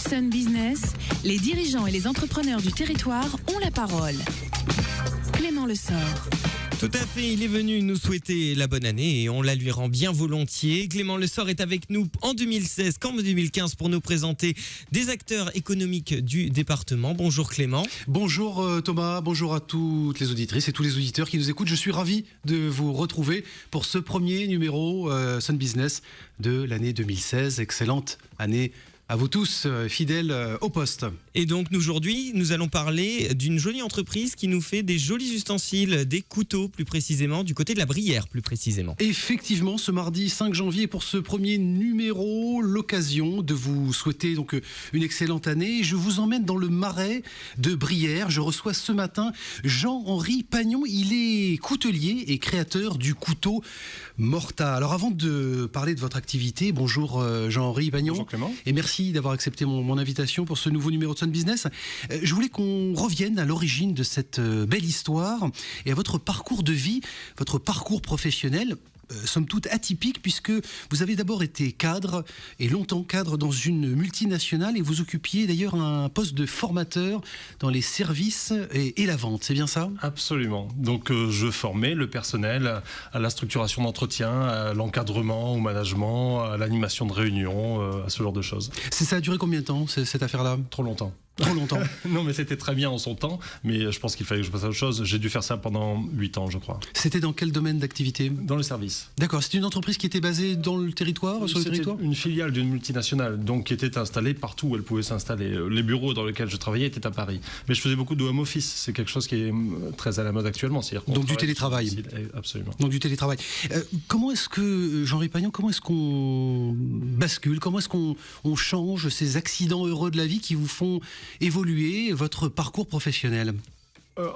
Sun Business, les dirigeants et les entrepreneurs du territoire ont la parole. Clément Lessort. Tout à fait, il est venu nous souhaiter la bonne année et on la lui rend bien volontiers. Clément Lessort est avec nous en 2016 comme en 2015 pour nous présenter des acteurs économiques du département. Bonjour Clément. Bonjour Thomas, bonjour à toutes les auditrices et tous les auditeurs qui nous écoutent. Je suis ravi de vous retrouver pour ce premier numéro Sun Business de l'année 2016. Excellente année à vous tous, fidèles au poste. Et donc aujourd'hui, nous allons parler d'une jolie entreprise qui nous fait des jolis ustensiles, des couteaux plus précisément, du côté de la Brière plus précisément. Effectivement, ce mardi 5 janvier, pour ce premier numéro, l'occasion de vous souhaiter donc une excellente année. Je vous emmène dans le marais de Brière. Je reçois ce matin Jean-Henri Pagnon. Il est coutelier et créateur du couteau Morta. Alors avant de parler de votre activité, bonjour Jean-Henri Pagnon. Bonjour Clément. Et merci d'avoir accepté mon invitation pour ce nouveau numéro de Sun Business. Je voulais qu'on revienne à l'origine de cette belle histoire et à votre parcours de vie, votre parcours professionnel. Somme toute atypique, puisque vous avez d'abord été cadre, et longtemps cadre dans une multinationale, et vous occupiez d'ailleurs un poste de formateur dans les services et la vente, c'est bien ça ? Absolument. Donc je formais le personnel à la structuration d'entretien, à l'encadrement, au management, à l'animation de réunions, à ce genre de choses. Ça a duré combien de temps, cette affaire-là ? Trop longtemps. Trop longtemps. Non, mais c'était très bien en son temps, mais je pense qu'il fallait que je passe à autre chose. J'ai dû faire ça pendant 8 ans, je crois. C'était dans quel domaine d'activité ? Dans le service. D'accord, c'était une entreprise qui était basée dans le territoire, sur le territoire ? C'était une filiale d'une multinationale, donc qui était installée partout où elle pouvait s'installer. Les bureaux dans lesquels je travaillais étaient à Paris. Mais je faisais beaucoup de home office, c'est quelque chose qui est très à la mode actuellement. Donc du télétravail. Absolument. Donc du télétravail. Comment est-ce que, Jean-Henri Pagnon, comment est-ce qu'on bascule ? Comment est-ce qu'on change ces accidents heureux de la vie qui vous font évoluer votre parcours professionnel ?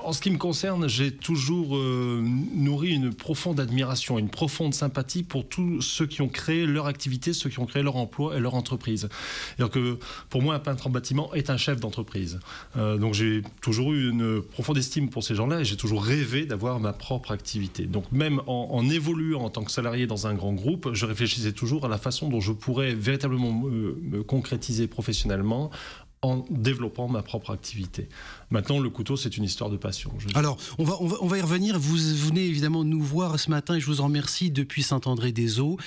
En ce qui me concerne, j'ai toujours nourri une profonde admiration, une profonde sympathie pour tous ceux qui ont créé leur activité, ceux qui ont créé leur emploi et leur entreprise. C'est-à-dire que pour moi, un peintre en bâtiment est un chef d'entreprise. Donc j'ai toujours eu une profonde estime pour ces gens-là et j'ai toujours rêvé d'avoir ma propre activité. Donc même en évoluant en tant que salarié dans un grand groupe, je réfléchissais toujours à la façon dont je pourrais véritablement me concrétiser professionnellement en développant ma propre activité. Maintenant, le couteau, c'est une histoire de passion. Alors, on va y revenir. Vous venez évidemment nous voir ce matin et je vous en remercie depuis Saint-André-des-Eaux.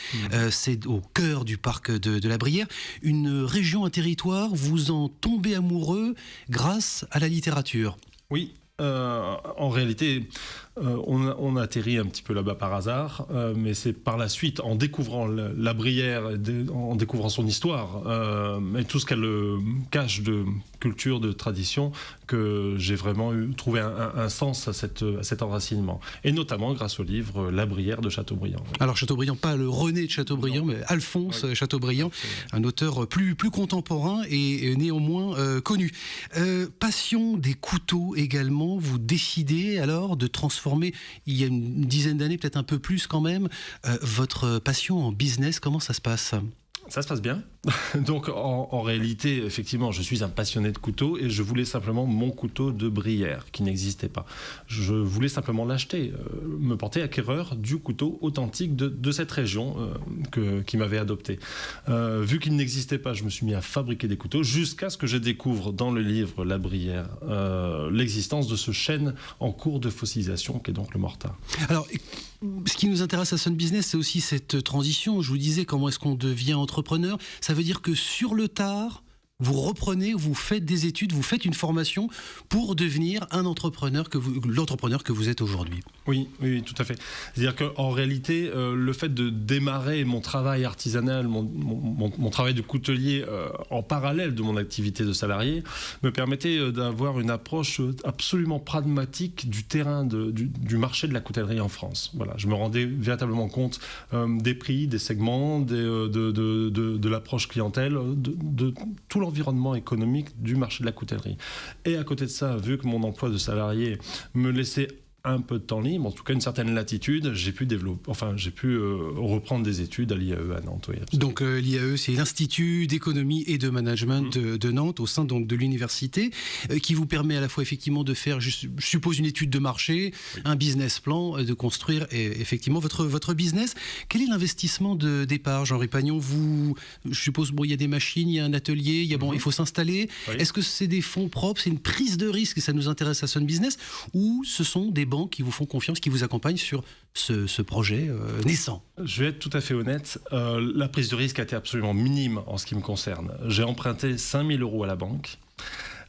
C'est au cœur du parc de la Brière. Une région, un territoire, vous en tombez amoureux grâce à la littérature. Oui. En réalité, on atterrit un petit peu là-bas par hasard, mais c'est par la suite, en découvrant la Brière, en découvrant son histoire, et tout ce qu'elle cache de culture, de tradition, que j'ai vraiment trouvé un sens à cet enracinement. Et notamment grâce au livre La Brière de Chateaubriand. Alors Chateaubriand, pas le René de Chateaubriand, mais Alphonse Chateaubriand, un auteur plus contemporain et néanmoins connu. Passion des couteaux également, vous décidez alors de transformer, il y a une dizaine d'années, peut-être un peu plus quand même, votre passion en business. Comment ça se passe ? Ça se passe bien. Donc en réalité, effectivement, je suis un passionné de couteaux et je voulais simplement mon couteau de Brière qui n'existait pas. Je voulais simplement l'acheter, me porter acquéreur du couteau authentique de cette région qui m'avait adopté. Vu qu'il n'existait pas, je me suis mis à fabriquer des couteaux jusqu'à ce que je découvre dans le livre La Brière l'existence de ce chêne en cours de fossilisation qui est donc le Morta. Alors, ce qui nous intéresse à Sun Business, c'est aussi cette transition. Je vous disais, comment est-ce qu'on devient entrepreneur ? Ça veut dire que sur le tard, vous reprenez, vous faites des études, vous faites une formation pour devenir l'entrepreneur que vous êtes aujourd'hui. Oui, tout à fait. C'est-à-dire qu'en réalité, le fait de démarrer mon travail artisanal, mon travail de coutelier en parallèle de mon activité de salarié, me permettait d'avoir une approche absolument pragmatique du terrain, du marché de la coutellerie en France. Voilà, je me rendais véritablement compte des prix, des segments, de l'approche clientèle, de tout l'environnement économique du marché de la coutellerie. Et à côté de ça, vu que mon emploi de salarié me laissait un peu de temps libre, en tout cas une certaine latitude, j'ai pu reprendre des études à l'IAE à Nantes. Oui, donc l'IAE, c'est l'Institut d'économie et de management de Nantes, au sein donc de l'université, qui vous permet à la fois effectivement de faire, je suppose, une étude de marché, un business plan, de construire effectivement votre business. Quel est l'investissement de départ, Jean Ripagnon? Je suppose, il y a des machines, il y a un atelier, il faut s'installer. Oui. Est-ce que c'est des fonds propres, c'est une prise de risque, et ça nous intéresse à Sun Business, ou ce sont des banques qui vous font confiance, qui vous accompagnent sur ce projet naissant? Je vais être tout à fait honnête, la prise de risque a été absolument minime en ce qui me concerne. J'ai emprunté 5 000 € à la banque.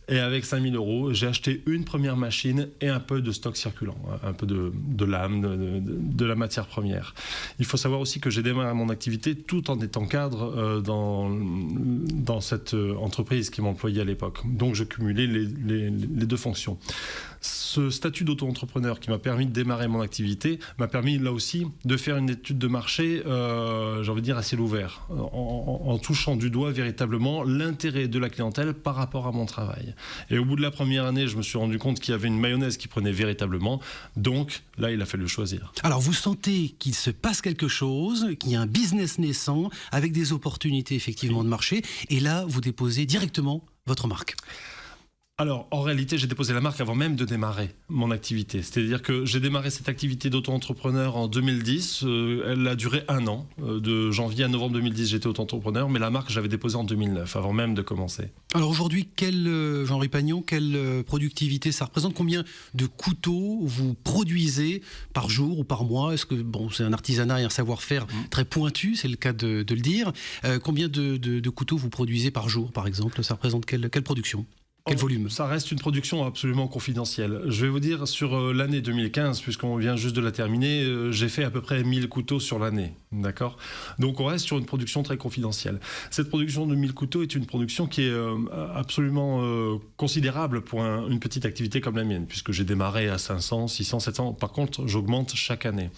Et avec 5 000 €, j'ai acheté une première machine et un peu de stock circulant, un peu de lame, de la matière première. Il faut savoir aussi que j'ai démarré mon activité tout en étant cadre dans cette entreprise qui m'employait à l'époque. Donc je cumulais les deux fonctions. Ce statut d'auto-entrepreneur qui m'a permis de démarrer mon activité m'a permis là aussi de faire une étude de marché, j'ai envie de dire à ciel ouvert, en touchant du doigt véritablement l'intérêt de la clientèle par rapport à mon travail. Et au bout de la première année, je me suis rendu compte qu'il y avait une mayonnaise qui prenait véritablement. Donc là, il a fallu choisir. Alors vous sentez qu'il se passe quelque chose, qu'il y a un business naissant avec des opportunités effectivement de marché. Et là, vous déposez directement votre marque. Alors, en réalité, j'ai déposé la marque avant même de démarrer mon activité. C'est-à-dire que j'ai démarré cette activité d'auto-entrepreneur en 2010. Elle a duré 1 an. De janvier à novembre 2010, j'étais auto-entrepreneur. Mais la marque, j'avais déposée en 2009, avant même de commencer. Alors aujourd'hui, Jean Ripagnon, quelle productivité ça représente? Combien de couteaux vous produisez par jour ou par mois? Est-ce que, c'est un artisanat et un savoir-faire très pointu, c'est le cas de le dire. Combien de couteaux vous produisez par jour, par exemple? Ça représente quelle production? Quel volume? Ça reste une production absolument confidentielle. Je vais vous dire, sur l'année 2015, puisqu'on vient juste de la terminer, j'ai fait à peu près 1000 couteaux sur l'année. D'accord? Donc on reste sur une production très confidentielle. Cette production de 1000 couteaux est une production qui est absolument considérable pour une petite activité comme la mienne, puisque j'ai démarré à 500, 600, 700. Par contre, j'augmente chaque année.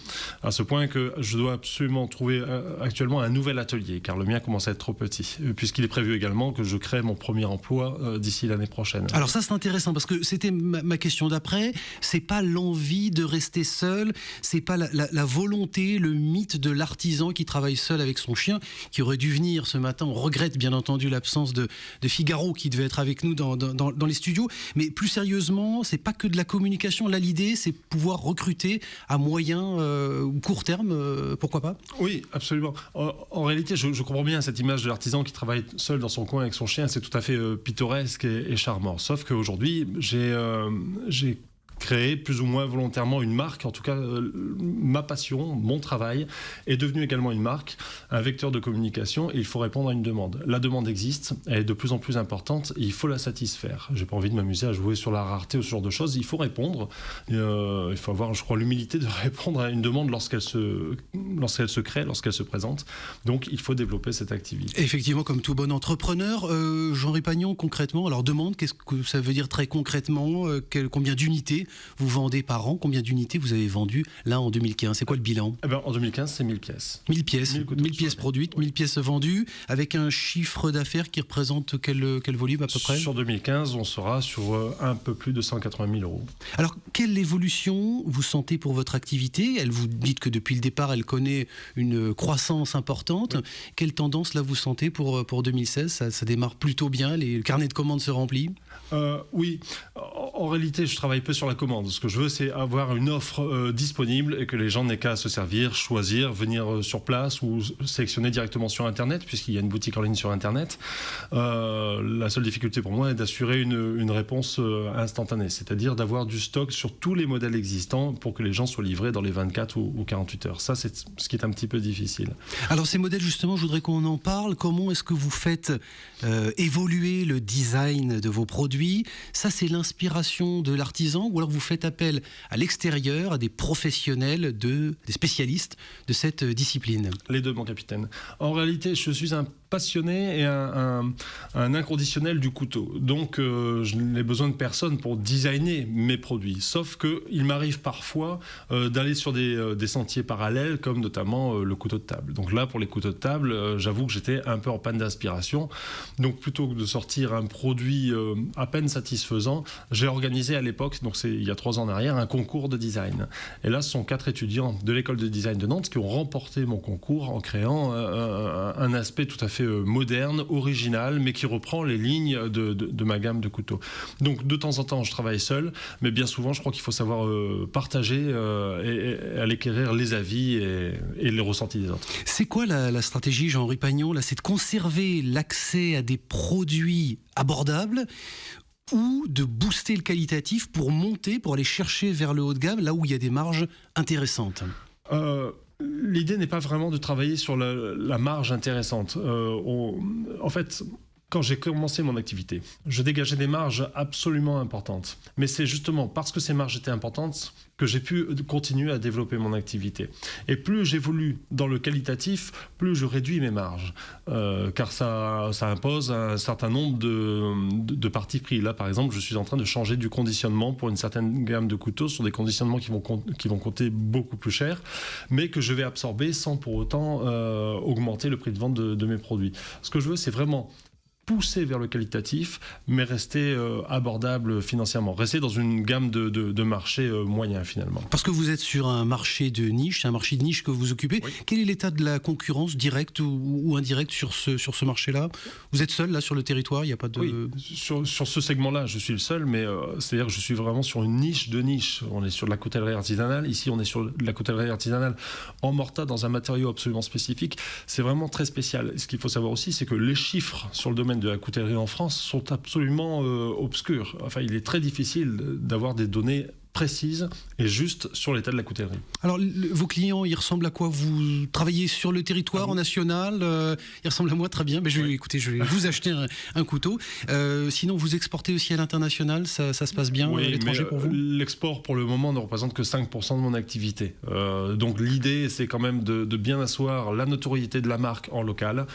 À ce point que je dois absolument trouver actuellement un nouvel atelier, car le mien commence à être trop petit, puisqu'il est prévu également que je crée mon premier emploi d'ici l'année prochaine. Alors ça, c'est intéressant parce que c'était ma question d'après. C'est pas l'envie de rester seul, c'est pas la volonté, le mythe de l'artisan qui travaille seul avec son chien, qui aurait dû venir ce matin. On regrette bien entendu l'absence de Figaro qui devait être avec nous dans les studios. Mais plus sérieusement, c'est pas que de la communication. Là, l'idée, c'est pouvoir recruter à moyen ou court terme. Pourquoi pas? Oui, absolument. En réalité, je comprends bien cette image de l'artisan qui travaille seul dans son coin avec son chien. C'est tout à fait pittoresque et charmant. Sauf qu'aujourd'hui, j'ai créé plus ou moins volontairement une marque, en tout cas ma passion, mon travail est devenu également une marque, un vecteur de communication, et il faut répondre à une demande. La demande existe, elle est de plus en plus importante et il faut la satisfaire. J'ai pas envie de m'amuser à jouer sur la rareté ou ce genre de choses, il faut répondre, il faut avoir, je crois, l'humilité de répondre à une demande lorsqu'elle se crée, lorsqu'elle se présente. Donc il faut développer cette activité. Effectivement, comme tout bon entrepreneur, Jean Ripagnon, concrètement, alors demande, qu'est-ce que ça veut dire très concrètement? Combien d'unités vous vendez par an? Combien d'unités vous avez vendues là en 2015? C'est quoi le bilan? En 2015, c'est 1000 pièces. 1000 pièces, 1000 pièces produites, 1000 pièces vendues, avec un chiffre d'affaires qui représente quel volume à peu près? Sur 2015, on sera sur un peu plus de 180 000 €. Alors, quelle évolution vous sentez pour votre activité? Vous dites que depuis le départ, elle connaît une croissance importante. Oui. Quelle tendance là vous sentez pour 2016? Ça démarre plutôt bien, le carnet de commandes se remplit? Oui, en réalité, je travaille peu sur la commande. Ce que je veux, c'est avoir une offre disponible et que les gens n'aient qu'à se servir, choisir, venir sur place ou sélectionner directement sur Internet, puisqu'il y a une boutique en ligne sur Internet. La seule difficulté pour moi est d'assurer une réponse instantanée, c'est-à-dire d'avoir du stock sur tous les modèles existants pour que les gens soient livrés dans les 24 ou 48 heures. Ça, c'est ce qui est un petit peu difficile. Alors, ces modèles, justement, je voudrais qu'on en parle. Comment est-ce que vous faites évoluer le design de vos produits? Ça, c'est l'inspiration de l'artisan, ou alors vous faites appel à l'extérieur, à des professionnels, des spécialistes de cette discipline? Les deux, mon capitaine. En réalité, je suis un passionné et un inconditionnel du couteau. Donc, je n'ai besoin de personne pour designer mes produits. Sauf qu'il m'arrive parfois d'aller sur des sentiers parallèles, comme notamment le couteau de table. Donc là, pour les couteaux de table, j'avoue que j'étais un peu en panne d'inspiration. Donc, plutôt que de sortir un produit à peine satisfaisant, j'ai organisé à l'époque, donc c'est il y a 3 ans en arrière, un concours de design. Et là, ce sont 4 étudiants de l'école de design de Nantes qui ont remporté mon concours en créant un aspect tout à fait moderne, original, mais qui reprend les lignes de ma gamme de couteaux. Donc de temps en temps, je travaille seul, mais bien souvent, je crois qu'il faut savoir partager et aller acquérir les avis et les ressentis des autres. C'est quoi la stratégie, Jean-Henri Pagnon, là, c'est de conserver l'accès à des produits abordables ou de booster le qualitatif pour monter, pour aller chercher vers le haut de gamme, là où il y a des marges intéressantes? L'idée n'est pas vraiment de travailler sur la marge intéressante. En fait, quand j'ai commencé mon activité, je dégageais des marges absolument importantes. Mais c'est justement parce que ces marges étaient importantes que j'ai pu continuer à développer mon activité. Et plus j'évolue dans le qualitatif, plus je réduis mes marges. Car ça impose un certain nombre de parties pris. Là, par exemple, je suis en train de changer du conditionnement pour une certaine gamme de couteaux sur des conditionnements qui vont coûter beaucoup plus cher, mais que je vais absorber sans pour autant augmenter le prix de vente de mes produits. Ce que je veux, c'est vraiment pousser vers le qualitatif, mais rester abordable financièrement, rester dans une gamme de marché moyen finalement. Parce que vous êtes sur un marché de niche, c'est un marché de niche que vous occupez. Oui. Quel est l'état de la concurrence directe ou indirecte sur ce marché-là? Vous êtes seul là sur le territoire, il n'y a pas de... Oui, sur ce segment-là, je suis le seul, mais c'est-à-dire que je suis vraiment sur une niche de niche. On est sur de la coutellerie artisanale, ici on est sur de la coutellerie artisanale en morta dans un matériau absolument spécifique. C'est vraiment très spécial. Ce qu'il faut savoir aussi, c'est que les chiffres sur le domaine de la coutellerie en France sont absolument obscurs. Enfin, il est très difficile d'avoir des données précises et justes sur l'état de la coutellerie. Alors, vos clients, ils ressemblent à quoi? Vous travaillez sur le territoire en national? Ils ressemblent à moi, très bien. Mais je vais vous acheter un couteau. Sinon, vous exportez aussi à l'international, ça se passe bien à l'étranger pour vous? L'export, pour le moment, ne représente que 5% de mon activité. Donc, l'idée, c'est quand même de bien asseoir la notoriété de la marque en local,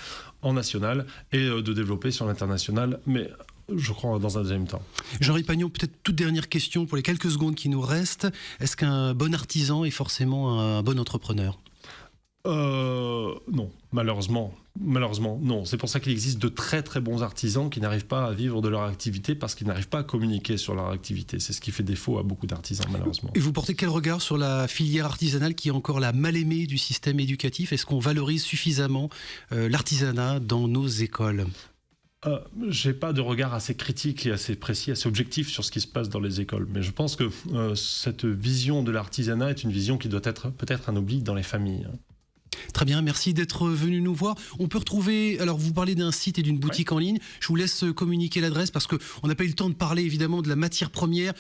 en national, et de développer sur l'international, mais je crois dans un deuxième temps. Jean-Henri Pagnon, peut-être toute dernière question pour les quelques secondes qui nous restent. Est-ce qu'un bon artisan est forcément un bon entrepreneur? Non, malheureusement, non. C'est pour ça qu'il existe de très très bons artisans qui n'arrivent pas à vivre de leur activité parce qu'ils n'arrivent pas à communiquer sur leur activité. C'est ce qui fait défaut à beaucoup d'artisans, malheureusement. Et vous portez quel regard sur la filière artisanale qui est encore la mal-aimée du système éducatif? Est-ce qu'on valorise suffisamment l'artisanat dans nos écoles? J'ai pas de regard assez critique et assez précis, assez objectif sur ce qui se passe dans les écoles. Mais je pense que cette vision de l'artisanat est une vision qui doit être peut-être un oubli dans les familles. Très bien, merci d'être venu nous voir. On peut retrouver, alors vous parlez d'un site et d'une boutique en ligne, je vous laisse communiquer l'adresse parce qu'on n'a pas eu le temps de parler évidemment de la matière première.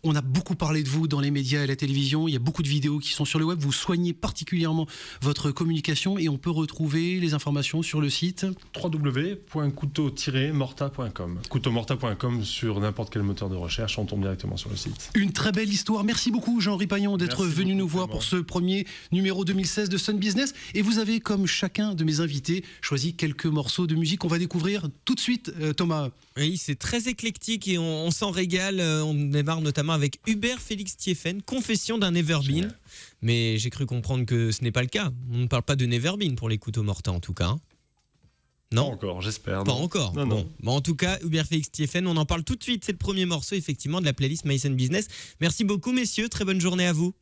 On a beaucoup parlé de vous dans les médias et la télévision, il y a beaucoup de vidéos qui sont sur le web, vous soignez particulièrement votre communication et on peut retrouver les informations sur le site www.couteau-morta.com. couteau-morta.com sur n'importe quel moteur de recherche, on tombe directement sur le site. Une très belle histoire, merci beaucoup Jean-Henri Pagnon d'être venu nous voir pour ce premier numéro 2016 de Sun Business et vous avez comme chacun de mes invités choisi quelques morceaux de musique qu'on va découvrir tout de suite Thomas. Oui, c'est très éclectique et on s'en régale, on démarre notamment avec Hubert Félix Thieffen, Confession d'un Neverbeen. Mais j'ai cru comprendre que ce n'est pas le cas. On ne parle pas de Neverbeen pour les couteaux morta en tout cas. Non, pas encore, j'espère. Pas encore. Non. Bon, en tout cas, Hubert Félix Thieffen, on en parle tout de suite. C'est le premier morceau effectivement de la playlist My Sun Business. Merci beaucoup messieurs, très bonne journée à vous.